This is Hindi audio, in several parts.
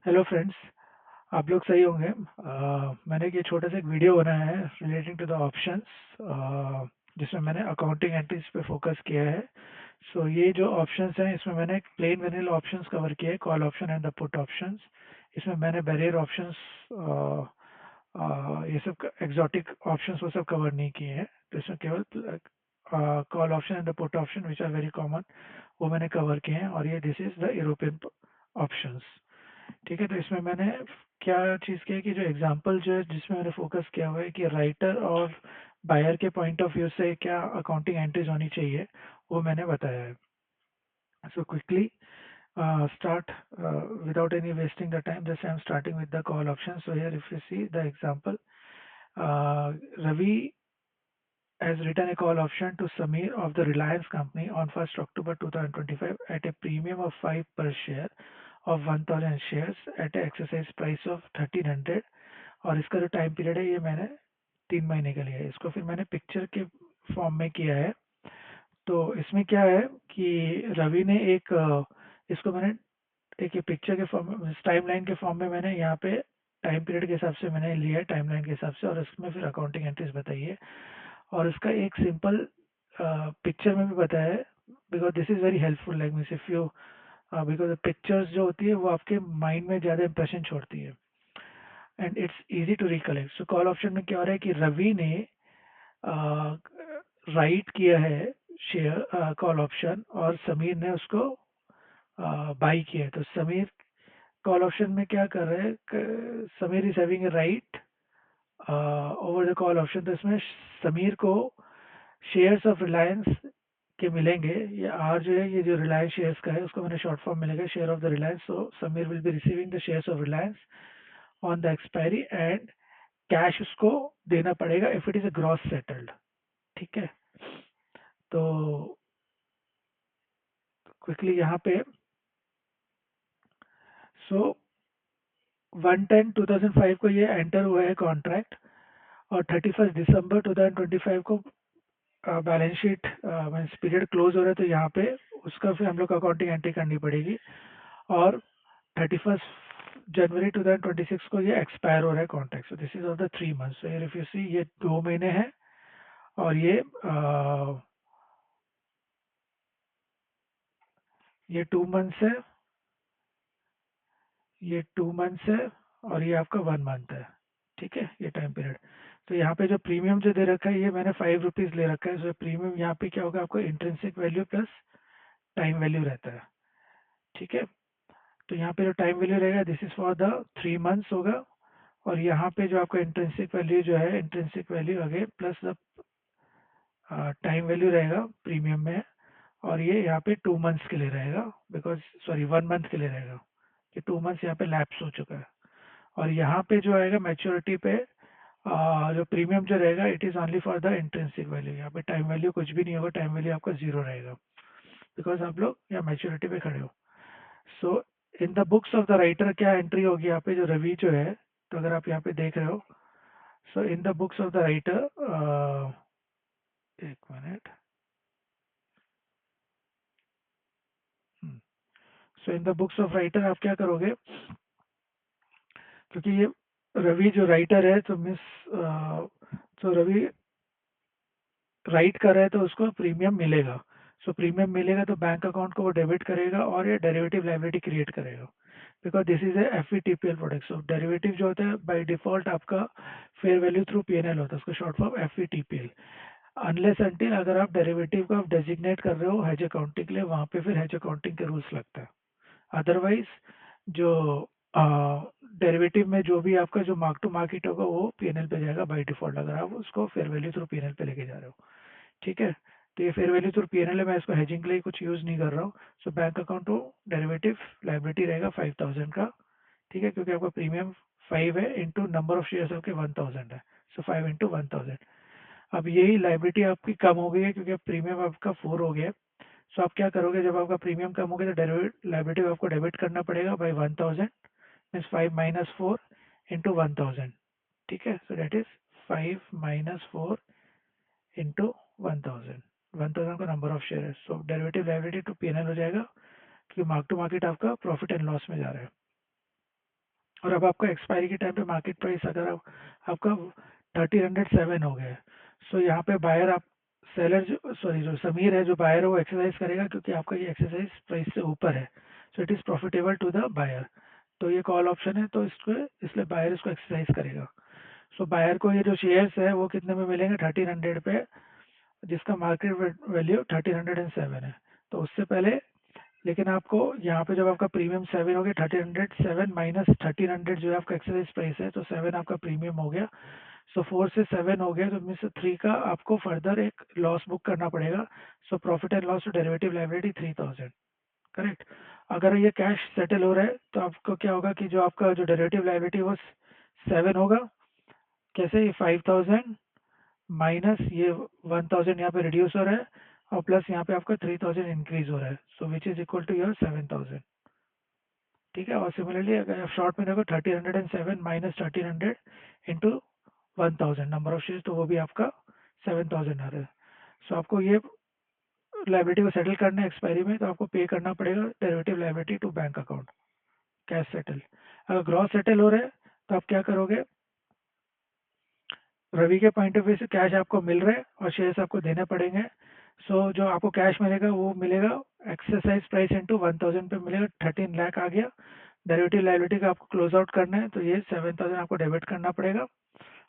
Hello friends. आप लोग सही होंगे। मैंने एक ये छोटा सा एक वीडियो बनाया है रिलेटिंग टू द ऑप्शंस, जिसमें मैंने अकाउंटिंग एंट्रीज पे फोकस किया है। सो ये जो ऑप्शंस हैं इसमें मैंने प्लेन वेनिला ऑप्शंस कवर किए हैं, call option and the put options. इसमें मैंने बैरियर ऑप्शंस, ये सब एग्जॉटिक ऑप्शंस वो सब कवर नहीं किए हैं। तो इसमें केवल call option and the put option which are very common वो मैंने कवर किए हैं, और ये this is the European options. ठीक है, तो इसमें मैंने क्या चीज़ की है कि जो एग्जांपल जो है जिसमें मैंने फोकस किया हुआ है कि राइटर और बायर के पॉइंट ऑफ व्यू से क्या अकाउंटिंग एंट्रीज होनी चाहिए, वो मैंने बताया है। So quickly start without any wasting the time. Just I'm starting with the call option. So here if you see the example, Ravi has written a call option to Samir of the Reliance company on 1st October 2025 at a premium of 5 per share of 1000 shares at a exercise price of 1300। और इसका जो टाइम पीरियड है ये मैंने 3 महीने का लिया है। इसको फिर मैंने पिक्चर के फॉर्म में किया है। तो इसमें क्या है कि रवि ने इसको मैंने एक पिक्चर के फॉर्म, टाइमलाइन के फॉर्म में मैंने यहाँ पे टाइम पीरियड के हिसाब से मैंने लिया है, टाइमलाइन के हिसाब से, और इसमें फिर अकाउंटिंग एंट्रीज बताई है। और इसका एक सिंपल पिक्चर में भी बताया है, because this is very helpful like means if you, because pictures जो होती है वो आपके माइंड में ज़्यादा इंप्रेशन छोड़ती है and it's easy to recollect. So call option में क्या हो रहा है कि रवि ने राइट किया है शेयर कॉल ऑप्शन, और समीर ने उसको बाई किया है। तो समीर कॉल ऑप्शन में क्या कर रहे हैं, Sameer is having a right over the call option. तो इसमें समीर को शेयर्स ऑफ रिलायंस के मिलेंगे। ये आर जो है, ये जो रिलायंस शेयर्स का है उसको मैंने शॉर्ट फॉर्म मिलेगा share of the Reliance. So Sameer will be receiving the shares of reliance on the expiry, and cash उसको देना पड़ेगा if it is a gross settled. ठीक है, तो क्विकली यहाँ पे, सो 1/10/2005 को ये एंटर हुआ है कॉन्ट्रैक्ट, और 31 दिसंबर 2025 को balance sheet means period close हो रहा है। तो यहाँ पे उसका फिर हम लोग को अकाउंटिंग एंट्री करनी पड़ेगी। और 31 जनवरी 2026 को ये एक्सपायर हो रहा है contract. So this is of the 3 months. So if you see ये 2 महीने हैं, और ये 2 मंथ्स है, ये 2 मंथ्स है, और ये आपका 1 मंथ है। ठीक है, ये टाइम पीरियड। तो यहाँ पे जो प्रीमियम जो दे रखा है ये मैंने ₹5 ले रखा है। सो प्रीमियम यहाँ पे क्या होगा, आपको intrinsic value plus time value रहता है। ठीक है, तो यहाँ पे जो टाइम वैल्यू रहेगा this is for the 3 months होगा। और यहाँ पे जो आपका इंट्रिंसिक वैल्यू जो है, intrinsic value again plus the time value रहेगा प्रीमियम में। और ये यहाँ पे 2 मंथ्स के लिए रहेगा, बिकॉज सॉरी 1 मंथ के लिए रहेगा, कि 2 मंथ्स यहाँ पे लैप्स हो चुका है। और यहाँ पे जो आएगा मैच्योरिटी पे, जो प्रीमियम जो रहेगा it is only for the intrinsic value. यहाँ पे टाइम वैल्यू कुछ भी नहीं होगा, टाइम वैल्यू आपका 0 रहेगा, बिकॉज आप लोग यहाँ मैच्योरिटी पे खड़े हो। So in the books of the writer क्या एंट्री होगी यहाँ पे, जो रवि जो है, तो अगर आप यहाँ पे देख रहे हो, so in the books of the writer, एक minute, so in the books of writer आप क्या करोगे, क्योंकि ये रवि जो राइटर है, तो मिस, तो रवि राइट कर रहा है तो उसको प्रीमियम मिलेगा। सो प्रीमियम मिलेगा तो बैंक अकाउंट को वो डेबिट करेगा, और ये डेरिवेटिव लाइबिलिटी क्रिएट करेगा, because this is F E T P L product. So derivative जो होता है बाय डिफॉल्ट आपका fair value through P N L होता है, उसको short form F E T P L. Unless until अगर आप डेरिवेटिव को आप डेजिग्नेट कर रहे हो हेज अकाउंटिंग के लिए, वहाँ पे फिर हेज अकाउंटिंग के रूल्स लगता है। अदरवाइज जो डेरिवेटिव में जो भी आपका जो मार्क टू मार्केट होगा वो पीएनएल पे जाएगा बाय डिफॉल्ट, अगर आप उसको फेयर वैल्यू थ्रू पीएनएल पे लेके जा रहे हो। ठीक है, तो ये फेयर वैल्यू थ्रू पीएनएल है, मैं इसको हेजिंग के लिए कुछ यूज नहीं कर रहा हूँ। सो बैंक अकाउंट तो डेरिवेटिव लाइबिलिटी रहेगा 5000 का। ठीक है, क्योंकि आपका प्रीमियम 5 है इंटू नंबर ऑफ शेयर्स आपके 1000 है। सो 5 इंटू 1000। अब यही लाइबिलिटी आपकी कम हो गई है क्योंकि अब प्रीमियम आपका 4 हो गया। सो आप क्या करोगे, जब आपका प्रीमियम कम हो गया तो डेबिट लाइबिलिटी आपको डेबिट करना पड़ेगा बाई 1000, मीन्स 5 माइनस 4 इंटू 1000। ठीक है, so that is 5 minus 4 into 1000। 1000 का नंबर ऑफ शेयर है। सो डेरिवेटिव लाइबिलिटी टू पीएनएल हो जाएगा, क्योंकि मार्क टू मार्केट आपका प्रॉफिट एंड लॉस में जा रहा है। और अब आपका एक्सपायरी के टाइम पे मार्केट प्राइस अगर आपका 1307 हो गया है, सो यहाँ पे बायर आप सेलर जो सॉरी जो समीर है जो बायर है वो एक्सरसाइज करेगा क्योंकि आपका ये एक्सरसाइज प्राइस से ऊपर है, so it is profitable to the buyer. तो ये कॉल ऑप्शन है तो इसको इसलिए बायर इसको एक्सरसाइज करेगा। सो बायर को ये जो शेयर्स है वो कितने में मिलेंगे 1300 पे, जिसका मार्केट वैल्यू 1307 है। तो उससे पहले लेकिन आपको यहाँ पे जब आपका प्रीमियम 7 हो गया 1307 माइनस 1300 जो है आपका एक्सरसाइज प्राइस है, तो 7 आपका प्रीमियम हो गया। सो 4 से 7 हो गया तो उनमें से 3 का आपको फर्दर एक लॉस बुक करना पड़ेगा। So profit and loss to derivative liability 3000, correct. अगर ये कैश सेटल हो रहा है तो आपको क्या होगा कि जो आपका जो डेरिवेटिव लायबिलिटी वो 7 होगा, कैसे ये 5000 माइनस ये 1000 यहाँ पे रिड्यूस हो रहा है और प्लस यहाँ पे आपका 3000 इंक्रीज हो रहा है, so which is equal to your 7000। ठीक है, और सिमिलरली अगर आप शॉर्ट में देखो 1307 minus 1300 into 1000 number of shares, तो वो भी आपका 7000 आ रहा है। सो आपको ये लाइबिलिटी को सेटल करना है एक्सपायरी में, तो आपको पे करना पड़ेगा derivative liability to bank account, cash settle. अगर ग्रॉस सेटल हो रहा है तो आप क्या करोगे, रवि के पॉइंट ऑफ व्यू से कैश आपको मिल रहा है और शेयर्स आपको देने पड़ेंगे। सो जो आपको कैश मिलेगा वो मिलेगा एक्सरसाइज प्राइस इंटू 1000 पे मिलेगा, 13 लाख आ गया। डेरिवेटिव लाइबिलिटी का आपको क्लोज आउट करना है तो ये 7000 आपको डेबिट करना पड़ेगा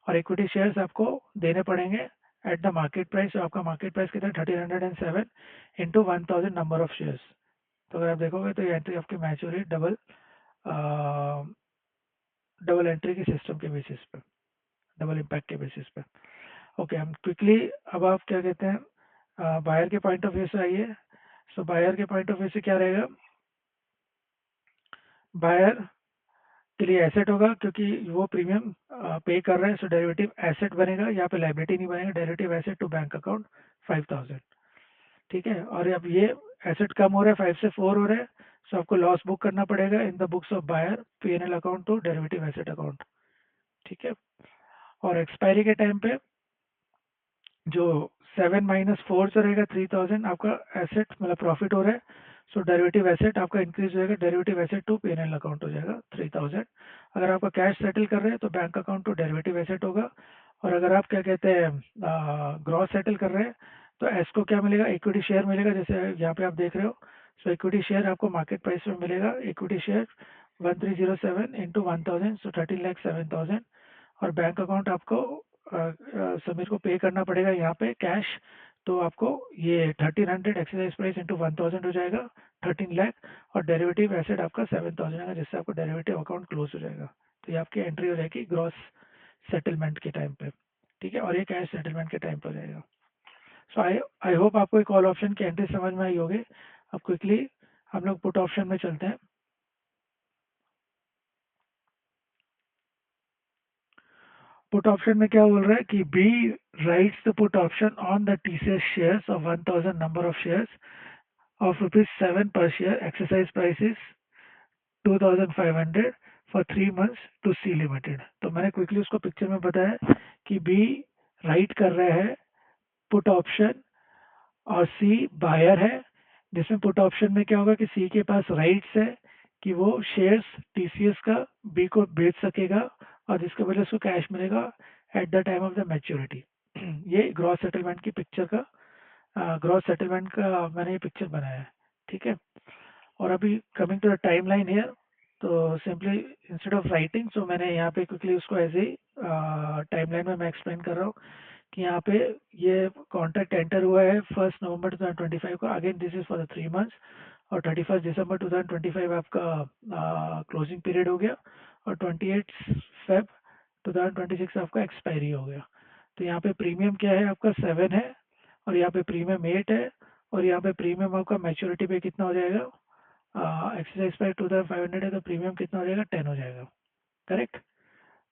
और इक्विटी शेयर्स आपको देने पड़ेंगे एट द मार्केट प्राइस। तो आपका मार्केट प्राइस कितना 1307 इंटू 1000 नंबर ऑफ शेयर्स। तो अगर आप देखोगे तो ये एंट्री आपकी मैच हो रही है डबल एंट्री के सिस्टम के बेसिस पे, डबल इम्पैक्ट के बेसिस पे। ओके, हम क्विकली अब आप क्या कहते हैं बायर के पॉइंट ऑफ व्यू से आइए। सो बायर के पॉइंट ऑफ व्यू से क्या रहेगा, बायर के लिए एसेट होगा क्योंकि वो प्रीमियम पे कर रहे हैं, सो डेरिवेटिव एसेट बनेगा, यहाँ पे लाइबिलिटी नहीं बनेगा, derivative asset to bank account 5000। ठीक है, और अब ये एसेट कम हो रहा है 5 से 4 हो रहा है, सो आपको लॉस बुक करना पड़ेगा in the books of buyer P&L account to derivative asset account. ठीक है, और एक्सपायरी के टाइम पे जो 7 माइनस 4 जो रहेगा 3000 आपका एसेट मतलब प्रॉफिट हो रहा है, सो डेरिवेटिव एसेट आपका इंक्रीज हो जाएगा, derivative asset to P&L account हो जाएगा 3000। अगर आपका कैश सेटल कर रहे हैं तो bank account to derivative asset होगा। और अगर आप क्या कहते हैं ग्रॉस सेटल कर रहे हैं तो एस को क्या मिलेगा, इक्विटी शेयर मिलेगा, जैसे यहाँ पे आप देख रहे हो। सो इक्विटी शेयर आपको मार्केट प्राइस में मिलेगा, इक्विटी शेयर 1307 इंटू 1000, सो 13,07,000। और बैंक अकाउंट आपको समीर को पे करना पड़ेगा यहाँ पे कैश, तो आपको ये 1300 एक्सरसाइज प्राइस इंटू 1000 हो जाएगा 13 लाख, और डेरिवेटिव एसेट आपका 7000 आएगा, जिससे आपको डेरिवेटिव अकाउंट क्लोज हो जाएगा। तो ये आपकी एंट्री हो जाएगी ग्रॉस सेटलमेंट के टाइम पे। ठीक है, और ये कैश सेटलमेंट के टाइम पे हो जाएगा। सो आई आई होप आपको कॉल ऑप्शन की एंट्री समझ में आई होगी। अब क्विकली हम लोग पुट ऑप्शन में चलते हैं। पुट ऑप्शन में क्या बोल रहा है कि B writes the put option on the TCS shares of 1000 number of shares of rupees 7 per share. Exercise price is 2500 for 3 months to C limited. तो मैंने क्विकली उसको पिक्चर में बताया कि बी राइट कर रहा है पुट ऑप्शन और सी बायर है, जिसमें पुट ऑप्शन में क्या होगा कि सी के पास राइट्स है कि वो शेयर्स टीसीएस का बी को बेच सकेगा और जिसके वजह से उसको कैश मिलेगा at the time of the maturity. ये ग्रॉस सेटलमेंट की पिक्चर का ग्रॉस सेटलमेंट का मैंने ये पिक्चर बनाया है। ठीक है, और अभी coming to the time line here, तो simply instead of writing, so मैंने यहाँ पे क्विकली उसको एज ए टाइम लाइन में मैं एक्सप्लेन कर रहा हूँ कि यहाँ पे ये कॉन्ट्रैक्ट एंटर हुआ है 1 नवंबर 2025 को, again this is for the 3 months, और 31 दिसंबर 2025 आपका क्लोजिंग पीरियड हो गया और 28 फेब 2026 आपका एक्सपायरी हो गया। तो यहाँ पे प्रीमियम क्या है आपका 7 है और यहाँ पे प्रीमियम 8 है और यहाँ पे प्रीमियम आपका मैच्योरिटी पे कितना हो जाएगा, एक्सरसाइज प्राइस 2500 है तो प्रीमियम कितना हो जाएगा 10 हो जाएगा, करेक्ट।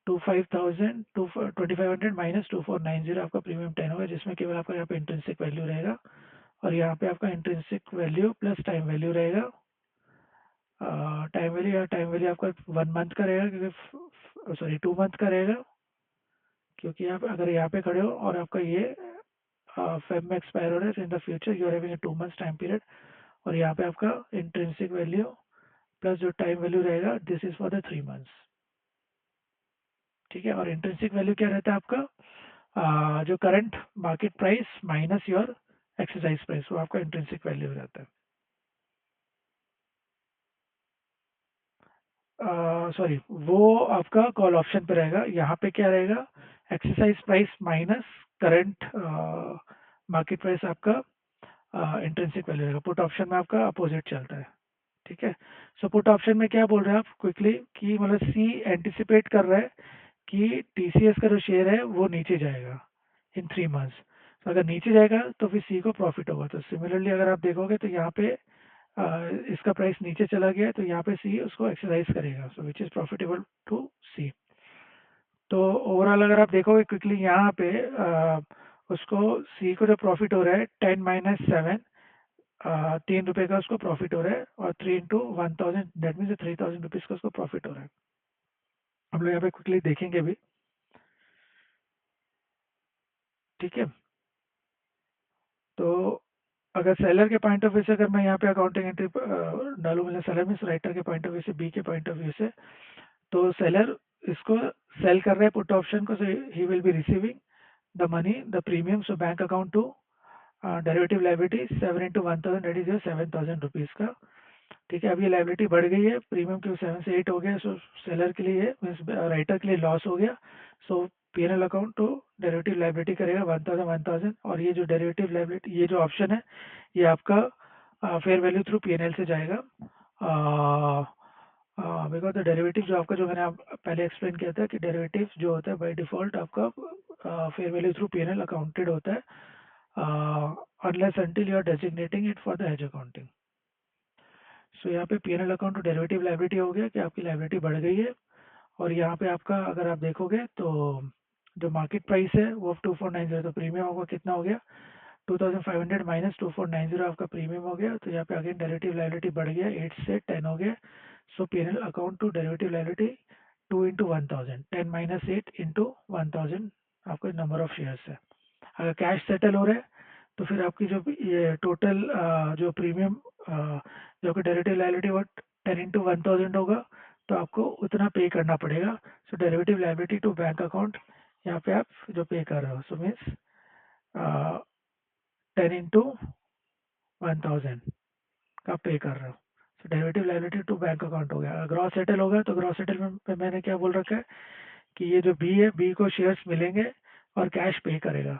2500 माइनस 2490 आपका प्रीमियम 10 होगा, जिसमें केवल आपका यहाँ पे इंट्रिंसिक वैल्यू रहेगा और यहाँ पे आपका intrinsic value plus time value रहेगा। टाइम वैल्यू आपका 1 मंथ का रहेगा क्योंकि सॉरी 2 मंथ का रहेगा, क्योंकि आप अगर यहाँ पे खड़े हो और आपका ये फेब में एक्सपायर हो रहा है in the future you are having 2 months time period, और यहाँ पे आपका इंट्रिंसिक वैल्यू प्लस जो टाइम वैल्यू रहेगा this is for the 3 months. ठीक है। और इंट्रिंसिक वैल्यू क्या रहता है आपका, जो current market price minus your exercise price, वो आपका इंट्रिंसिक वैल्यू हो जाता है। सॉरी, वो आपका कॉल ऑप्शन पे रहेगा। यहाँ पे क्या रहेगा, exercise price minus current market price आपका इंट्रिंसिक वैल्यू रहेगा। पुट ऑप्शन में आपका अपोजिट चलता है। ठीक है। सो पुट ऑप्शन में क्या बोल रहे हैं आप क्विकली, कि मतलब सी एंटिसिपेट कर रहा है कि टीसीएस का जो शेयर है वो नीचे जाएगा इन 3 मंथ्स। तो अगर नीचे जाएगा तो फिर सी को प्रॉफिट होगा। तो सिमिलरली अगर आप देखोगे तो यहाँ पे इसका प्राइस नीचे चला गया है, तो यहाँ पे सी उसको एक्सरसाइज करेगा, सो विच इज़ प्रॉफिटेबल टू सी। तो ओवरऑल अगर आप देखोगे क्विकली यहाँ पे उसको सी को जो प्रॉफिट हो रहा है 10 - 7, 3 रुपये का उसको प्रॉफिट हो रहा है, और 3 × 1000 दैट मीन्स 3000 रुपीज़ का उसको प्रॉफिट हो रहा है। हम लोग यहाँ पे क्विकली देखेंगे भी। ठीक है। तो अगर सेलर के पॉइंट ऑफ व्यू से, अगर मैं यहाँ पे अकाउंटिंग एंट्री डालूँ, मतलब सेलर मीन्स राइटर के पॉइंट ऑफ व्यू से, बी के पॉइंट ऑफ व्यू से, तो सेलर इसको सेल कर रहे हैं पुट ऑप्शन को, so he will be receiving the money, the premium, so bank account to derivative liability 7 × 1000 that is 7000 rupees का। ठीक है। अब ये लाइबिलिटी बढ़ गई है, प्रीमियम क्यों 7 से 8 हो गया, सो सेलर के लिए मीन्स राइटर के लिए लॉस हो गया। So PNL account to derivative liability करेगा 1000 और ये जो डेरिवेटिव लाइबिलिटी, ये जो ऑप्शन है, ये आपका फेयर वैल्यू थ्रू पीएनएल से जाएगा। बिकॉज द डेरिवेटिव जो आपका, जो मैंने पहले एक्सप्लेन किया था कि डेरिवेटिव जो होता है बाय डिफॉल्ट आपका fair value through PNL accounted होता है, unless until you are designating it for the hedge accounting. So यहाँ पे PNL account to derivative liability हो गया कि आपकी लाइबिलिटी बढ़ गई है। और यहाँ पे आपका अगर आप देखोगे तो जो मार्केट प्राइस है वो 2490, तो प्रीमियम आपका कितना हो गया, 2500 माइनस 2490 आपका प्रीमियम हो गया। तो यहाँ पे अगेन डेरिवेटिव लाइबिलिटी बढ़ गया, 8 से 10 हो गया। So PNL account to derivative liability 2 × 1000, 10 - 8 × 1000 आपका नंबर ऑफ शेयर्स है। अगर कैश सेटल हो रहा है तो फिर आपकी जो ये टोटल जो प्रीमियम जो कि डेरिवेटिव लाइबिलिटी वो 10 × 1000 होगा, तो आपको उतना पे करना पड़ेगा। So derivative liability to bank account, यहाँ पे आप जो पे कर रहे हो, सो मीन्स 10 × 1000 का पे कर रहे हो। So derivative liability to bank account हो गया। ग्रॉस सेटल होगा तो ग्रॉस सेटलमेंट में मैंने क्या बोल रखा है कि ये जो बी है, बी को शेयर्स मिलेंगे और कैश पे करेगा।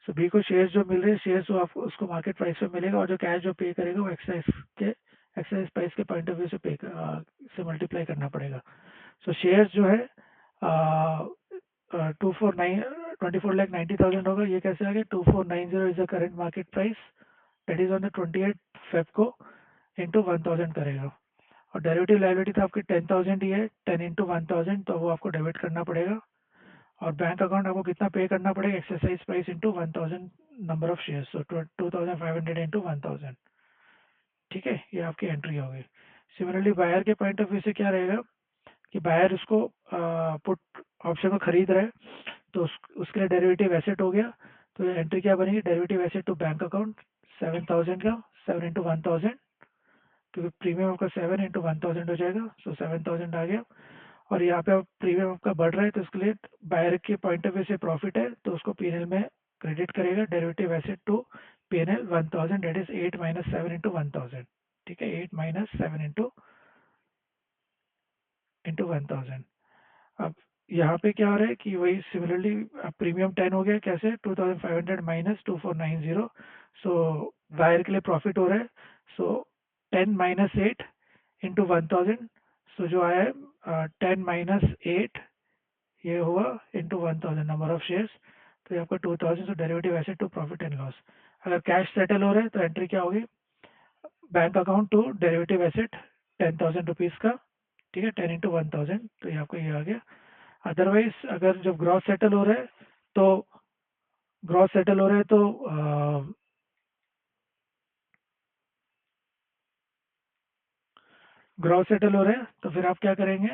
सो बी को शेयर्स जो मिल रहे हैं, शेयर्स वो आपको उसको मार्केट प्राइस पे मिलेगा, और जो कैश जो पे करेगा वो एक्साइज प्राइस के पॉइंट ऑफ व्यू से से मल्टीप्लाई करना पड़ेगा। सो शेयर्स जो है 2490 होगा। ये कैसे आ गया, 2490 is the current market price that is on the 28 Feb को इंटू 1000 करेगा। और डेरिवेटिव लाइबिलिटी तो आपकी 10,000 ही है, 10 × 1000, तो वो आपको डेबिट करना पड़ेगा। और बैंक अकाउंट आपको कितना पे करना पड़ेगा, exercise price into 1000 number of shares, so 2500 into 1000। ठीक है। ये आपकी एंट्री हो गई। सिमिलरली बायर के पॉइंट ऑफ व्यू से क्या रहेगा कि बायर उसको पुट ऑप्शन को खरीद रहा है, तो उसके लिए डेरिवेटिव एसेट हो गया। तो एंट्री क्या बनेगी, derivative asset to bank account 7000 का 7 × 1000, क्योंकि प्रीमियम आपका 7 × 1000 हो जाएगा, सो 7000 आ गया। और यहाँ पे प्रीमियम आपका बढ़ रहा है, तो उसके लिए बायर के पॉइंट ऑफ व्यू से प्रॉफिट है, तो उसको पीएनएल में क्रेडिट करेगा derivative asset to PNL 1000 that is 8 - 7 × 1000। ठीक है। 8 - 7 इंटू 1000। अब यहाँ पे क्या हो रहा है कि वही सिमिलरली प्रीमियम 10 हो गया, कैसे 2500 माइनस 2490, सो बायर के लिए प्रॉफिट हो रहा है। सो 10 - 8 इंटू 1000, सो जो आया है 10 - 8, ये हुआ इंटू 1000 नंबर ऑफ शेयर्स, तो ये आपका 2000, so derivative asset to profit and loss. अगर कैश सेटल हो रहा है तो एंट्री क्या होगी, bank account to derivative asset 10,000 rupees का। ठीक है। 10 × 1000, तो ये आपका ये आ गया। अदरवाइज अगर जब ग्रॉस सेटल हो रहा है तो ग्रॉस सेटल हो रहा है तो ग्रॉस सेटल हो रहा है तो फिर आप क्या करेंगे,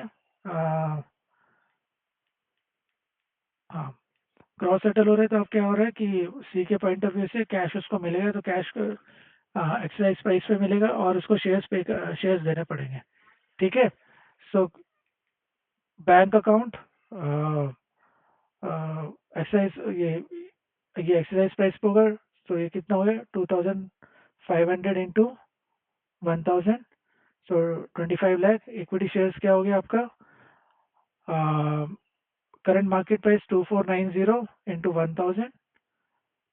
हाँ, ग्रॉस सेटल हो रहा है तो अब क्या हो रहा है कि सी के पॉइंट ऑफ व्यू से कैश उसको मिलेगा, तो कैश एक्सरसाइज प्राइस पे मिलेगा और उसको शेयर्स देने पड़ेंगे। ठीक है। सो बैंक अकाउंट एक्सरसाइज ये एक्सरसाइज प्राइस पे होगा, तो ये कितना हो गया 2500 इंटू 1000, सो 25 लाख। इक्विटी शेयर्स क्या हो गया आपका, करंट मार्केट प्राइस 2490 इंटू 1000।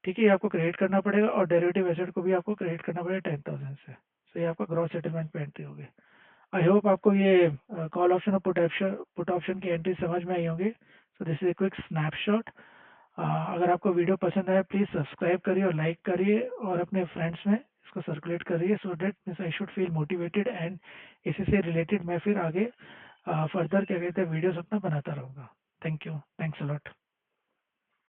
ठीक है, ये आपको क्रेडिट करना पड़ेगा, और डेरिवेटिव एसेट को भी आपको क्रेडिट करना पड़ेगा 10,000 से। सो ये आपका ग्रॉस सेटलमेंट पे एंट्री होगी। आई होप आपको ये कॉल ऑप्शन और पुट ऑप्शन की एंट्री समझ में आई होगी। सो this is a quick snapshot. अगर आपको वीडियो पसंद आया, प्लीज़ सब्सक्राइब करिए और लाइक करिए, और अपने फ्रेंड्स में इसको सर्कुलेट करिए, so that means I should feel motivated, and इसी से रिलेटेड मैं फिर आगे फर्दर क्या कहते हैं वीडियोस अपना बनाता रहूँगा। Thank you, thanks a lot.